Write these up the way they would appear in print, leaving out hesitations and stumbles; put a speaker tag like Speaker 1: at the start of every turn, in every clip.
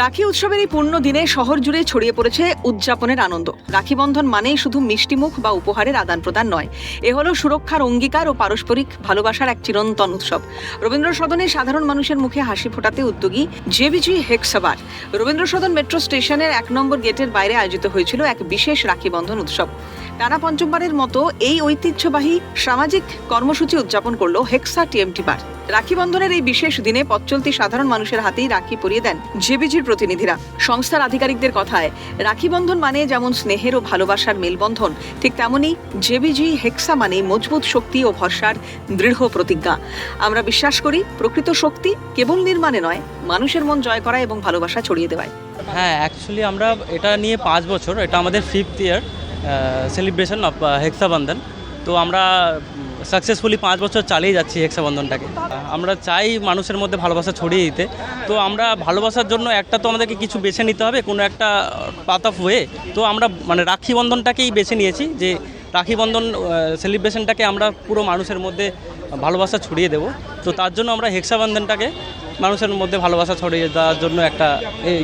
Speaker 1: রাখি উৎসবের এই পূর্ণ দিনে শহর জুড়ে ছড়িয়ে পড়েছে উদযাপনের আনন্দ। রাখি বন্ধন মানেই শুধু মিষ্টিমুখ বা উপহারের আদান প্রদান নয়, এ হলো সুরক্ষার অঙ্গীকার ও পারস্পরিক ভালোবাসার এক চিরন্তন উৎসব। রবীন্দ্র সদনে সাধারণ মানুষের মুখে হাসি ফোটাতে উদ্যোগী জেবিজি হেক্সাবার রবীন্দ্র সদন মেট্রো স্টেশনের 1 নম্বর গেটের বাইরে আয়োজিত হয়েছিল এক বিশেষ রাখি বন্ধন উৎসব। টানা পঞ্চমবারের মতো এই ঐতিহ্যবাহী সামাজিক কর্মসূচি উদযাপন করলো হেক্সা টিএমটি বার। রাখি বন্ধনের এই বিশেষ দিনে পথ চলতি সাধারণ মানুষের হাতেই রাখি পরিয়ে দেন জেবিজির প্রতিনিধিরা। সংস্থার আধিকারিকদের কথায়, রাখি বন্ধন মানে যেমন স্নেহের ও ভালোবাসার মেলবন্ধন, ঠিক তেমনই জেবিজি হেক্সা মানে মজবুত শক্তি ও ভরসার দৃঢ় প্রতিজ্ঞা। আমরা বিশ্বাস করি প্রকৃত শক্তি কেবল নির্মাণে নয়, মানুষের মন জয় করা এবং ভালোবাসা ছড়িয়ে দেওয়ায়।
Speaker 2: হ্যাঁ, অ্যাকচুয়ালি আমরা এটা নিয়ে 5 বছর, এটা আমাদের 5th ইয়ার সেলিব্রেশন অফ হেক্সা বন্ধন। তো আমরা সাকসেসফুলি 5 বছর চালিয়ে যাচ্ছি হেক্সা বন্ধনটাকে। আমরা চাই মানুষের মধ্যে ভালোবাসা ছড়িয়ে দিতে। তো আমরা ভালোবাসার জন্য একটা তো আমাদেরকে কিছু বেছে নিতে হবে, কোনো একটা পাথ অফ ওয়ে। তো আমরা রাখি বন্ধনটাকেই বেছে নিয়েছি, যে রাখি বন্ধন সেলিব্রেশনটাকে আমরা পুরো মানুষের মধ্যে ভালোবাসা ছড়িয়ে দেব। তো তার জন্য আমরা হেক্সা বন্ধনটাকে মানুষের মধ্যে ভালোবাসা ছড়িয়ে দেওয়ার জন্য একটা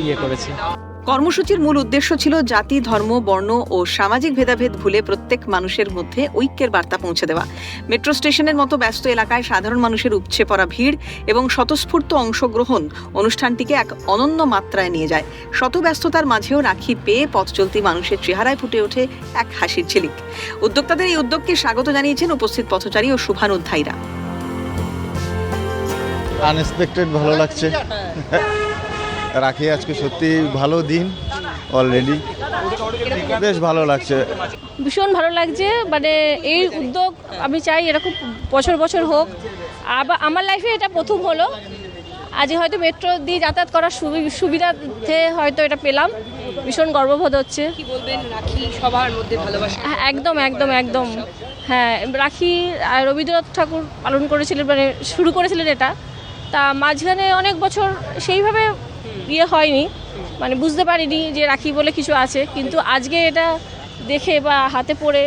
Speaker 2: ইয়ে করেছি।
Speaker 1: কর্মসূচির মূল উদ্দেশ্য ছিল জাতি, ধর্ম, বর্ণ ও সামাজিক ভেদাভেদ ভুলে প্রত্যেক মানুষের মধ্যে ঐক্যের বার্তা পৌঁছে দেওয়া। মেট্রো স্টেশনের মতো ব্যস্ত এলাকায় সাধারণ মানুষের উপচে পড়া ভিড় এবং স্বতঃস্ফূর্ত অংশগ্রহণ অনুষ্ঠানটিকে এক অনন্য মাত্রায় নিয়ে যায়। শত ব্যস্ততার মাঝেও রাখি পেয়ে পথ চলতি মানুষের চেহারায় ফুটে ওঠে এক হাসির ঝিলিক। উদ্যোক্তাদের এই উদ্যোগকে স্বাগত জানিয়েছেন উপস্থিত পথচারী ও শুভানুধ্যায়ীরা।
Speaker 3: আনএক্সপেক্টেড ভালো লাগছে। রাখি আজকে সত্যি ভালো দিন, অলরেডি বেশ ভালো লাগছে,
Speaker 4: ভীষণ ভালো লাগছে। মানে এই উদ্যোগ আমি চাই এরকম বছর বছর হোক। আবার আমার লাইফে এটা প্রথম হলো। আজ হয়তো মেট্রো দিয়ে যাতায়াত করার সুবিধাতে হয়তো এটা পেলাম, ভীষণ গর্ববোধ হচ্ছে।
Speaker 5: কি বলবেন, রাখি সবার মধ্যে ভালোবাসা?
Speaker 4: একদম একদম একদম হ্যাঁ, রাখি রবীন্দ্রনাথ ঠাকুর পালন করেছিলেন, মানে শুরু করেছিলেন এটা। তা মাঝখানে অনেক বছর সেইভাবে ইয়ে হয়নি, মানে বুঝতে পারিনি যে রাখি বলে কিছু আছে। কিন্তু আজকে এটা দেখে বা হাতে পড়ে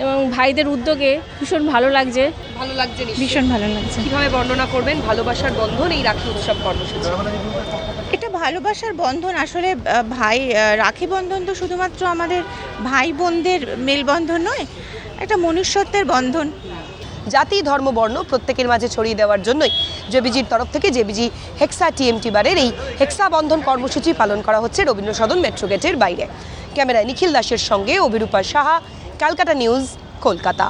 Speaker 4: এবং ভাইদের উদ্যোগে ভীষণ ভালো লাগছে।
Speaker 5: ভালো লাগছে,
Speaker 4: ভীষণ ভালো লাগছে।
Speaker 5: কিভাবে বর্ণনা করবেন ভালোবাসার বন্ধন এই রাখি উৎসব কর্মসূচি?
Speaker 6: এটা ভালোবাসার বন্ধন। আসলে ভাই রাখি বন্ধন তো শুধুমাত্র আমাদের ভাই বোনদের মেলবন্ধন নয়, একটা মনুষ্যত্বের বন্ধন।
Speaker 5: জাতি, ধর্ম, বর্ণ প্রত্যেকের মাঝে ছড়িয়ে দেওয়ার জন্যই জেবিজির তরফ থেকে জেবিজি হেক্সা টিএমটি বারের এই হেক্সা বন্ধন কর্মসূচি পালন করা হচ্ছে রবীন্দ্র সদন মেট্রো গেটের বাইরে। ক্যামেরায় নিখিল দাসের সঙ্গে অভিরূপা সাহা, ক্যালকাটা নিউজ, কলকাতা।